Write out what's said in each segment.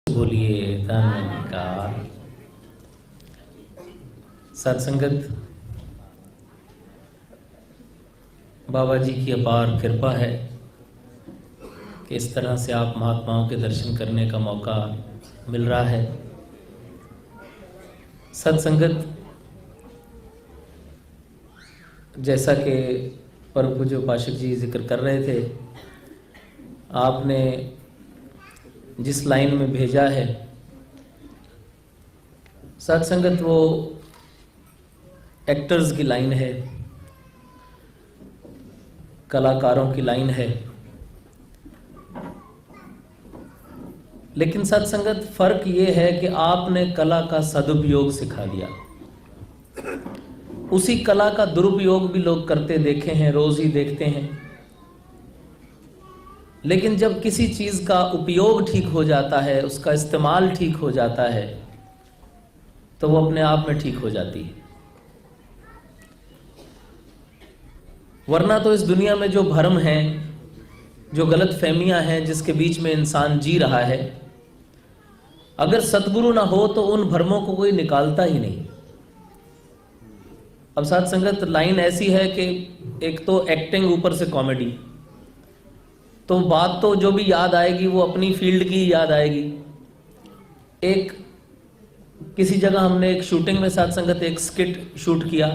बोलिए धन्यकार। सत्संगत बाबा जी की अपार कृपा है कि इस तरह से आप महात्माओं के दर्शन करने का मौका मिल रहा है। सत्संगत, जैसा कि परम पूज्य उपासक जी जिक्र कर रहे थे, आपने जिस लाइन में भेजा है सत्संगत, वो एक्टर्स की लाइन है, कलाकारों की लाइन है। लेकिन सत्संगत, फर्क ये है कि आपने कला का सदुपयोग सिखा दिया। उसी कला का दुरुपयोग भी लोग करते देखे हैं, रोज ही देखते हैं। लेकिन जब किसी चीज का उपयोग ठीक हो जाता है, उसका इस्तेमाल ठीक हो जाता है, तो वो अपने आप में ठीक हो जाती है। वरना तो इस दुनिया में जो भ्रम हैं, जो गलत फहमियां हैं, जिसके बीच में इंसान जी रहा है, अगर सतगुरु ना हो तो उन भ्रमों को कोई निकालता ही नहीं। अब साथ संगत, लाइन ऐसी है कि एक तो एक्टिंग, ऊपर से कॉमेडी, तो बात तो जो भी याद आएगी वो अपनी फील्ड की याद आएगी। एक किसी जगह हमने एक शूटिंग में साथ संगत एक स्किट शूट किया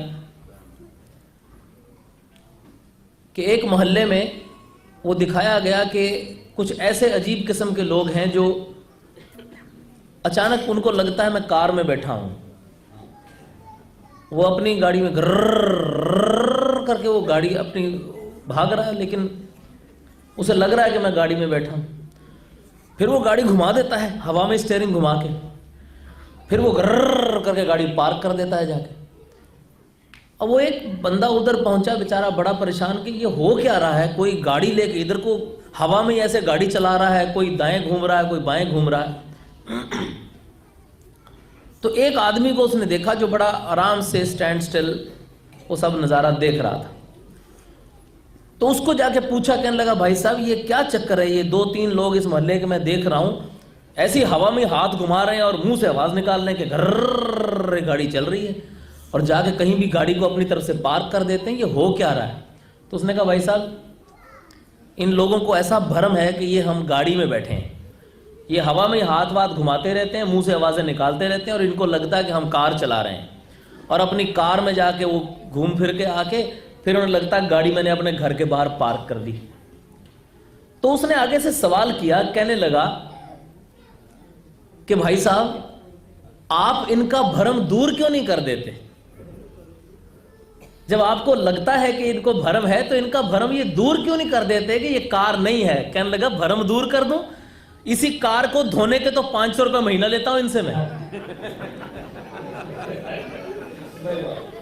कि एक मोहल्ले में वो दिखाया गया कि कुछ ऐसे अजीब किस्म के लोग हैं जो अचानक उनको लगता है मैं कार में बैठा हूं, वो अपनी गाड़ी में गर्र करके वो गाड़ी अपनी भाग रहा है, लेकिन उसे लग रहा है कि मैं गाड़ी में बैठा हूं। फिर वो गाड़ी घुमा देता है हवा में, स्टीयरिंग घुमा के, फिर वो गर्र करके गाड़ी पार्क कर देता है जाके। अब वो एक बंदा उधर पहुंचा, बेचारा बड़ा परेशान कि ये हो क्या रहा है। कोई गाड़ी लेके इधर को हवा में ऐसे गाड़ी चला रहा है, कोई दाएं घूम रहा है, कोई बाएं घूम रहा है। तो एक आदमी को उसने देखा जो बड़ा आराम से स्टैंड स्टिल वो सब नज़ारा देख रहा था। तो उसको जाके पूछा, कहने लगा भाई साहब ये क्या चक्कर है, ये 2-3 लोग इस मोहल्ले के मैं देख रहा हूं, ऐसी हवा में हाथ घुमा रहे हैं और मुंह से आवाज निकाल रहे हैं कि गर्र गाड़ी चल रही है, और जाके कहीं भी गाड़ी को अपनी तरफ से पार्क कर देते हैं, ये हो क्या रहा है। तो उसने कहा भाई साहब, इन लोगों को ऐसा भ्रम है कि ये हम गाड़ी में बैठे हैं, ये हवा में हाथ वाथ घुमाते रहते हैं, मुंह से आवाजें निकालते रहते हैं, और इनको लगता है कि हम कार चला रहे हैं, और अपनी कार में जाके वो घूम फिर के आके फिर उन्हें लगता है गाड़ी मैंने अपने घर के बाहर पार्क कर दी। तो उसने आगे से सवाल किया, कहने लगा कि भाई साहब आप इनका भ्रम दूर क्यों नहीं कर देते। जब आपको लगता है कि इनको भ्रम है तो इनका भ्रम ये दूर क्यों नहीं कर देते कि ये कार नहीं है। कहने लगा भ्रम दूर कर दूं, इसी कार को धोने के तो 500 रुपए महीना लेता हूं इनसे मैं।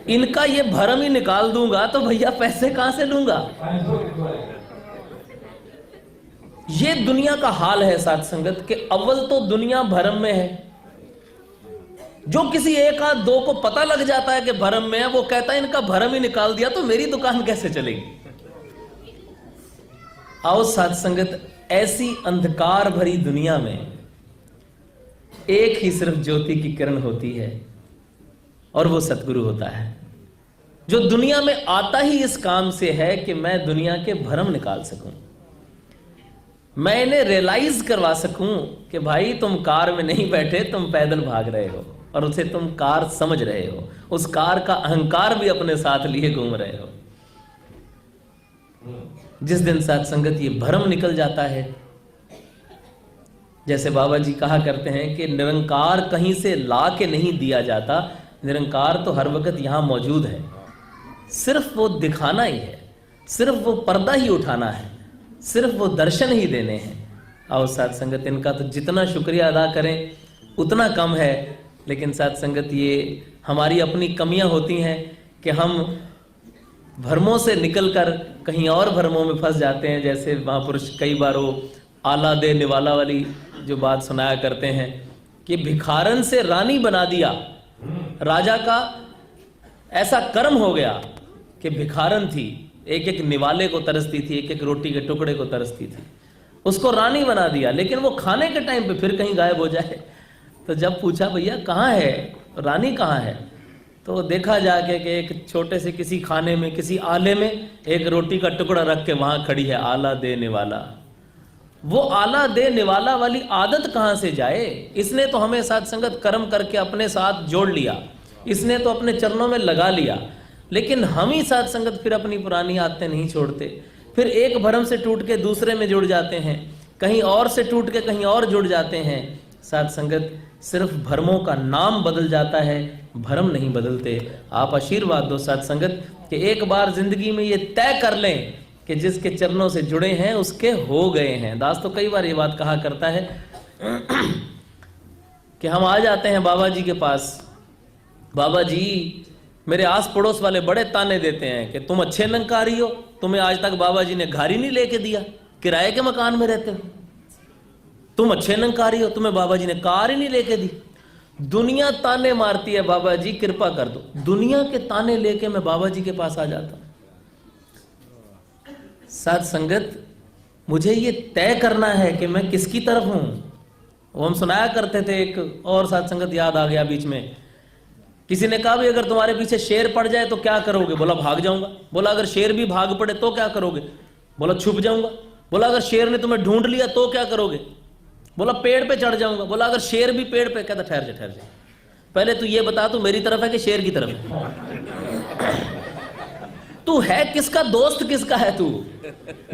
इनका ये भ्रम ही निकाल दूंगा तो भैया पैसे कहां से लूंगा। ये दुनिया का हाल है साथ संगत के। अव्वल तो दुनिया भ्रम में है। जो किसी एक आध दो को पता लग जाता है कि भ्रम में है, वो कहता है इनका भ्रम ही निकाल दिया तो मेरी दुकान कैसे चलेगी। आओ साथ संगत, ऐसी अंधकार भरी दुनिया में एक ही सिर्फ ज्योति की किरण होती है, और वो सतगुरु होता है, जो दुनिया में आता ही इस काम से है कि मैं दुनिया के भ्रम निकाल सकूं, मैं इन्हें रियलाइज करवा सकूं कि भाई तुम कार में नहीं बैठे, तुम पैदल भाग रहे हो, और उसे तुम कार समझ रहे हो, उस कार का अहंकार भी अपने साथ लिए घूम रहे हो। जिस दिन साथ संगत ये भ्रम निकल जाता है, जैसे बाबा जी कहा करते हैं कि निरंकार कहीं से ला के नहीं दिया जाता, निरंकार तो हर वक्त यहां मौजूद है, सिर्फ वो दिखाना ही है, सिर्फ वो पर्दा ही उठाना है, सिर्फ वो दर्शन ही देने हैं। आओ साथ संगत, इनका तो जितना शुक्रिया अदा करें उतना कम है। लेकिन साथ संगत, ये हमारी अपनी कमियां होती हैं कि हम भ्रमों से निकलकर कहीं और भ्रमों में फंस जाते हैं। जैसे महापुरुष कई बार वो आला दे निवाला वाली जो बात सुनाया करते हैं कि भिखारन से रानी बना दिया। राजा का ऐसा कर्म हो गया कि भिखारन थी, एक एक निवाले को तरसती थी, एक एक रोटी के टुकड़े को तरसती थी। उसको रानी बना दिया, लेकिन वो खाने के टाइम पे फिर कहीं गायब हो जाए। तो जब पूछा भैया कहाँ है, रानी कहाँ है, तो देखा जाके कि एक छोटे से किसी खाने में, किसी आले में एक रोटी का टुकड़ा रख के वहां खड़ी है आला देने वाला। वो आला देने वाला वाली आदत कहां से जाए? इसने तो हमें साथ संगत कर्म करके अपने साथ जोड़ लिया, इसने तो अपने चरणों में लगा लिया, लेकिन हम ही साथ संगत फिर अपनी पुरानी आदतें नहीं छोड़ते। फिर एक भरम से टूट के दूसरे में जुड़ जाते हैं, कहीं और से टूट के कहीं और जुड़ जाते हैं। साथ संगत सिर्फ भरमों का नाम बदल जाता है, भरम नहीं बदलते। आप आशीर्वाद दो साथ संगत कि एक बार जिंदगी में ये तय कर लें कि जिसके चरणों से जुड़े हैं उसके हो गए हैं। दास तो कई बार ये बात कहा करता है कि हम आ जाते हैं बाबा जी के पास, बाबा जी मेरे आस पड़ोस वाले बड़े ताने देते हैं कि तुम अच्छे निरंकारी हो, तुम्हें आज तक बाबा जी ने घारी नहीं लेके दिया, किराए के मकान में रहते हो, तुम अच्छे निरंकारी हो, तुम्हें बाबा जी ने कार ही नहीं लेके दी। दुनिया ताने मारती है, बाबा जी कृपा कर दो। दुनिया के ताने लेके मैं बाबा जी के पास आ जाता हूं। साथ संगत मुझे ये तय करना है कि मैं किसकी तरफ हूं। वो हम सुनाया करते थे, एक और साथ संगत याद आ गया बीच में। किसी ने कहा भी अगर तुम्हारे पीछे शेर पड़ जाए तो क्या करोगे? बोला भाग जाऊंगा। बोला अगर शेर भी भाग पड़े तो क्या करोगे? बोला छुप जाऊंगा। बोला अगर शेर ने तुम्हें ढूंढ लिया तो क्या करोगे? बोला पेड़ पे चढ़ जाऊंगा। बोला अगर शेर भी पेड़ पे, कहता ठहर जा, पहले तू ये बता तू मेरी तरफ है कि शेर की तरफ है? तू है किसका दोस्त, किसका है तू?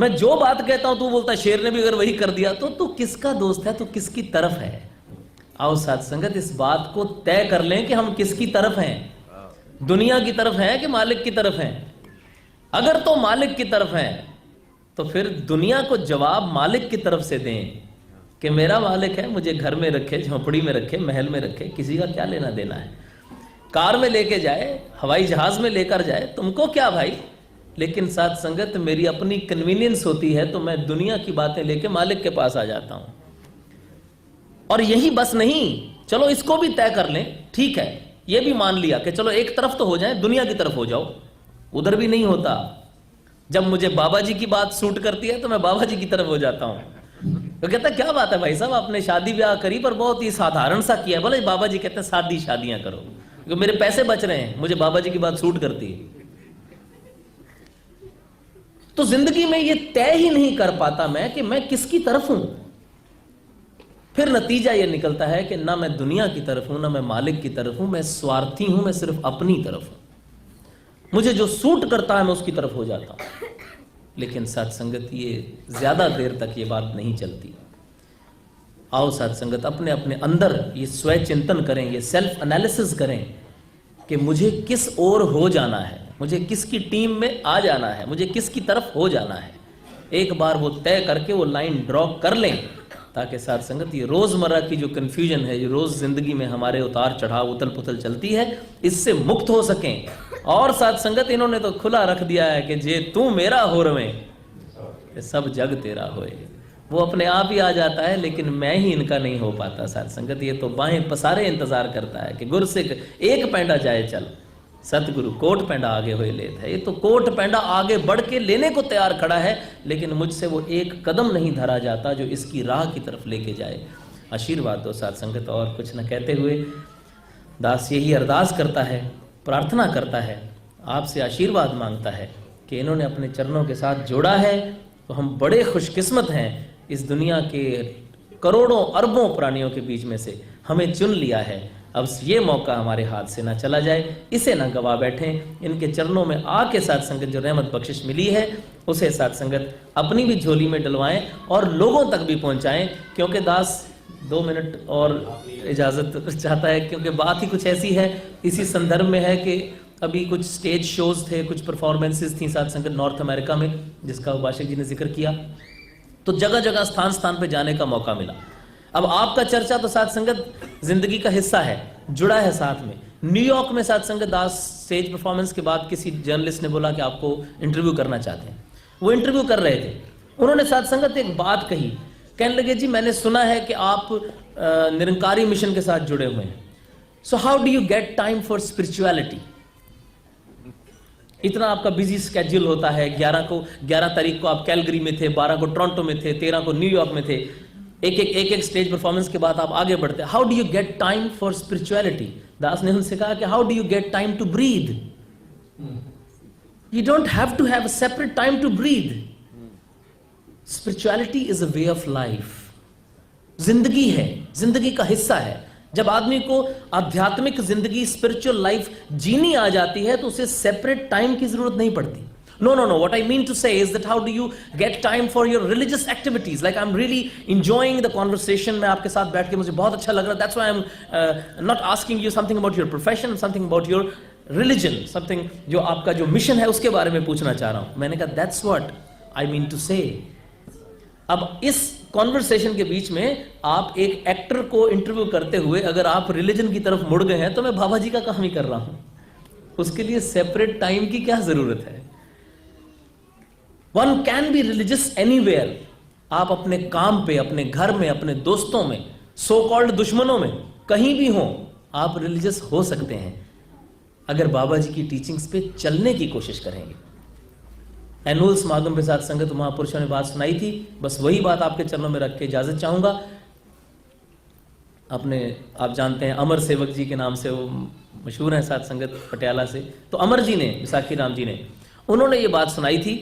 मैं जो बात कहता हूं तू बोलता है शेर ने भी अगर वही कर दिया तो तू किसका दोस्त है, तू किसकी तरफ है? आओ साथ संगत इस बात को तय कर लें कि हम किसकी तरफ हैं, दुनिया की तरफ हैं कि मालिक की तरफ हैं। अगर तो मालिक की तरफ हैं तो फिर दुनिया को जवाब मालिक की तरफ से दें कि मेरा मालिक है, मुझे घर में रखे, झोपड़ी में रखे, महल में रखे, किसी का क्या लेना देना है। कार में लेके जाए, हवाई जहाज में लेकर जाए, तुमको क्या भाई। लेकिन साथ संगत मेरी अपनी कन्वीनियंस होती है तो मैं दुनिया की बातें लेके मालिक के पास आ जाता हूं। और यही बस नहीं, चलो इसको भी तय कर लें, ठीक है, ये भी मान लिया कि चलो एक तरफ तो हो जाए, दुनिया की तरफ हो जाओ। उधर भी नहीं होता। जब मुझे बाबा जी की बात सूट करती है तो मैं बाबा जी की तरफ हो जाता हूं। तो कहता क्या बात है भाई साहब, आपने शादी ब्याह करी पर बहुत ही साधारण सा किया। बोले बाबा जी कहते हैं सादी शादियां करो, क्योंकि मेरे पैसे बच रहे हैं, मुझे बाबा जी की बात सूट करती है। तो जिंदगी में ये तय ही नहीं कर पाता मैं कि मैं किसकी तरफ हूं। फिर नतीजा ये निकलता है कि ना मैं दुनिया की तरफ हूं, ना मैं मालिक की तरफ हूं, मैं स्वार्थी हूं, मैं सिर्फ अपनी तरफ हूं। मुझे जो सूट करता है मैं उसकी तरफ हो जाता हूं। लेकिन साथ संगत ये ज्यादा देर तक ये बात नहीं चलती। आओ साथ संगत अपने अपने अंदर ये स्वय चिंतन करें, ये सेल्फ एनालिसिस करें कि मुझे किस ओर हो जाना है, मुझे किसकी टीम में आ जाना है, मुझे किसकी तरफ हो जाना है। एक बार वो तय करके वो लाइन ड्रॉ कर लें, ताकि साथ संगत ये रोजमर्रा की जो कन्फ्यूजन है, ये रोज जिंदगी में हमारे उतार चढ़ाव उथल पुथल चलती है, इससे मुक्त हो सकें। और साथ संगत इन्होंने तो खुला रख दिया है कि जे तू मेरा हो रवे सब जग तेरा होए। वो अपने आप ही आ जाता है, लेकिन मैं ही इनका नहीं हो पाता। साथ संगत ये तो बाहें पसारे इंतजार करता है कि गुरसिख एक पैंडा जाए चल, सतगुरु कोट पैंडा आगे हुए लेत है। ये तो कोट पैंडा आगे बढ़ के लेने को तैयार खड़ा है, लेकिन मुझसे वो एक कदम नहीं धरा जाता जो इसकी राह की तरफ लेके जाए। आशीर्वाद दो साथ संगत। और कुछ न कहते हुए दास यही अरदास करता है, प्रार्थना करता है, आपसे आशीर्वाद मांगता है कि इन्होंने अपने चरणों के साथ जोड़ा है तो हम बड़े खुशकिस्मत हैं। इस दुनिया के करोड़ों अरबों प्राणियों के बीच में से हमें चुन लिया है। अब ये मौका हमारे हाथ से ना चला जाए, इसे ना गवा बैठें। इनके चरणों में आके साथ संगत जो रहमत बख्शिश मिली है उसे साथ संगत अपनी भी झोली में डलवाएं और लोगों तक भी पहुंचाएं। क्योंकि दास 2 मिनट और इजाज़त चाहता है, क्योंकि बात ही कुछ ऐसी है, इसी संदर्भ में है कि अभी कुछ स्टेज शोज थे, कुछ परफॉर्मेंसेस थी साथ संगत नॉर्थ अमेरिका में, जिसका उपासक जी ने जिक्र किया। तो जगह जगह स्थान स्थान पे जाने का मौका मिला। अब आपका चर्चा तो साथ संगत जिंदगी का हिस्सा है, जुड़ा है साथ में। न्यूयॉर्क में साथ संगत दास स्टेज परफॉर्मेंस के बाद किसी जर्नलिस्ट ने बोला कि आपको इंटरव्यू करना चाहते हैं। वो इंटरव्यू कर रहे थे, उन्होंने साथ संगत एक बात कही, कहने लगे जी मैंने सुना है कि आप निरंकारी मिशन के साथ जुड़े हुए हैं, so how do you get time for spirituality. इतना आपका बिजी स्केड्यूल होता है, 11 तारीख को आप कैलगरी में थे, 12 को टोरंटो में थे, 13 को न्यूयॉर्क में थे, एक स्टेज परफॉर्मेंस के बाद आप आगे बढ़ते, how do you get time for spirituality? Das ने उनसे कहा कि how do you get time to breathe? You don't have to have a separate time to breathe. Spirituality is a way of life. जिंदगी है, जिंदगी का हिस्सा है. जब आदमी को आध्यात्मिक जिंदगी, स्पिरिचुअल लाइफ जीनी आ जाती है तो उसे सेपरेट टाइम की जरूरत नहीं पड़ती. No. What I mean to say is that how do you get time for your religious activities? Like I'm really enjoying the conversation. मैं आपके साथ बैठ के मुझे बहुत अच्छा लग रहा है. That's why I'm not asking you something about your profession, something about your religion, something जो आपका जो मिशन है उसके बारे में पूछना चाह रहा हूँ. मैंने कहा that's what I mean to say. अब इस कॉन्वर्सेशन के बीच में आप एक एक्टर को इंटरव्यू करते हुए अगर आप रिलीजन की तरफ मुड़ गए हैं तो मैं बाबा जी का काम ही कर रहा हूं. उसके लिए सेपरेट टाइम की क्या जरूरत है? One can be religious anywhere. आप अपने काम पे, अपने घर में, अपने दोस्तों में, सो कॉल्ड दुश्मनों में, कहीं भी हो आप रिलीजियस हो सकते हैं अगर बाबा जी की टीचिंग्स पे चलने की कोशिश करेंगे. एनुअल समागम पे साथ संगत महापुरुषों ने बात सुनाई थी, बस वही बात आपके चरणों में रख के इजाजत चाहूंगा. अपने आप जानते हैं अमर सेवक जी के नाम से वो मशहूर हैं साथ संगत पटियाला से. तो अमर जी ने, विसाखी राम जी ने, उन्होंने ये बात सुनाई थी.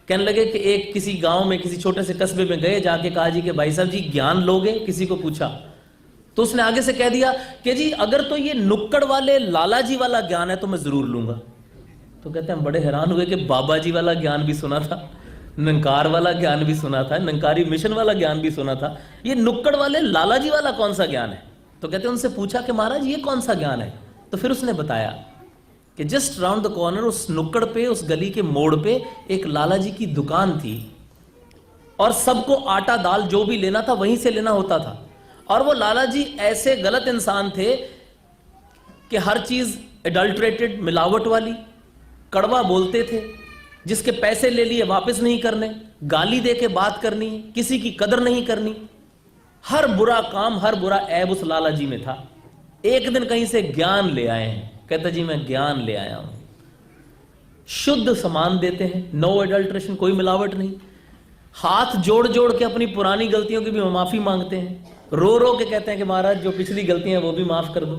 कहने लगे कि एक किसी गांव में, किसी छोटे से कस्बे में गए, जाके कहा जी कि भाई साहब जी ज्ञान लोगे? किसी को पूछा तो उसने आगे से कह दिया कि जी अगर तो ये नुक्कड़ वाले लाला जी वाला ज्ञान है तो मैं जरूर लूंगा. तो कहते हैं हम बड़े हैरान हुए कि बाबा जी वाला ज्ञान भी सुना था, नंकार वाला ज्ञान भी सुना था, नंकारी मिशन वाला ज्ञान भी सुना था, ये नुक्कड़ वाले लाला जी वाला कौन सा ज्ञान है? तो कहते हैं उनसे पूछा कि महाराज ये कौन सा ज्ञान है? तो फिर उसने बताया कि जस्ट राउंड द कॉर्नर, उस नुक्कड़ पे, उस गली के मोड़ पे एक लाला जी की दुकान थी और सबको आटा दाल जो भी लेना था वहीं से लेना होता था. और वो लाला जी ऐसे गलत इंसान थे कि हर चीज एडल्ट्रेटेड, मिलावट वाली, कड़वा बोलते थे, जिसके पैसे ले लिए वापस नहीं करने, गाली दे के बात करनी, किसी की कदर नहीं करनी. हर बुरा काम, हर बुरा ऐब उस लाला जी में था. एक दिन कहीं से ज्ञान ले आए हैं. कहता जी मैं ज्ञान ले आया हूं. शुद्ध सामान देते हैं, नो एडल्ट्रेशन, कोई मिलावट नहीं. हाथ जोड़ जोड़ के अपनी पुरानी गलतियों की भी माफी मांगते हैं. रो रो के कहते हैं कि महाराज जो पिछली गलतियां वो भी माफ कर दो.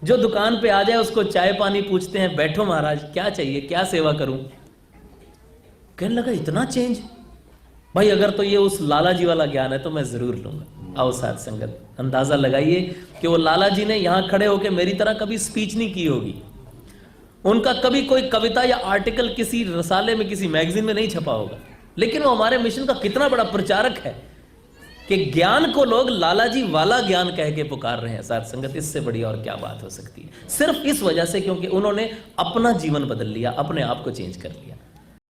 जो दुकान पे आ जाए उसको चाय पानी पूछते हैं, बैठो महाराज क्या चाहिए, क्या सेवा करूं? कहने लगा इतना चेंज भाई, अगर तो ये उस लाला जी वाला ज्ञान है तो मैं जरूर लूंगा. आओ साथ संगत, अंदाजा लगाइए कि वो लाला जी ने यहां खड़े होकर मेरी तरह कभी स्पीच नहीं की होगी. उनका कभी कोई कविता या आर्टिकल किसी रसाले में, किसी मैगजीन में नहीं छपा होगा, लेकिन वो हमारे मिशन का कितना बड़ा प्रचारक है कि ज्ञान को लोग लाला जी वाला ज्ञान कह के पुकार रहे हैं. साथ संगत, इससे बड़ी और क्या बात हो सकती है? सिर्फ इस वजह से क्योंकि उन्होंने अपना जीवन बदल लिया, अपने आप को चेंज कर लिया.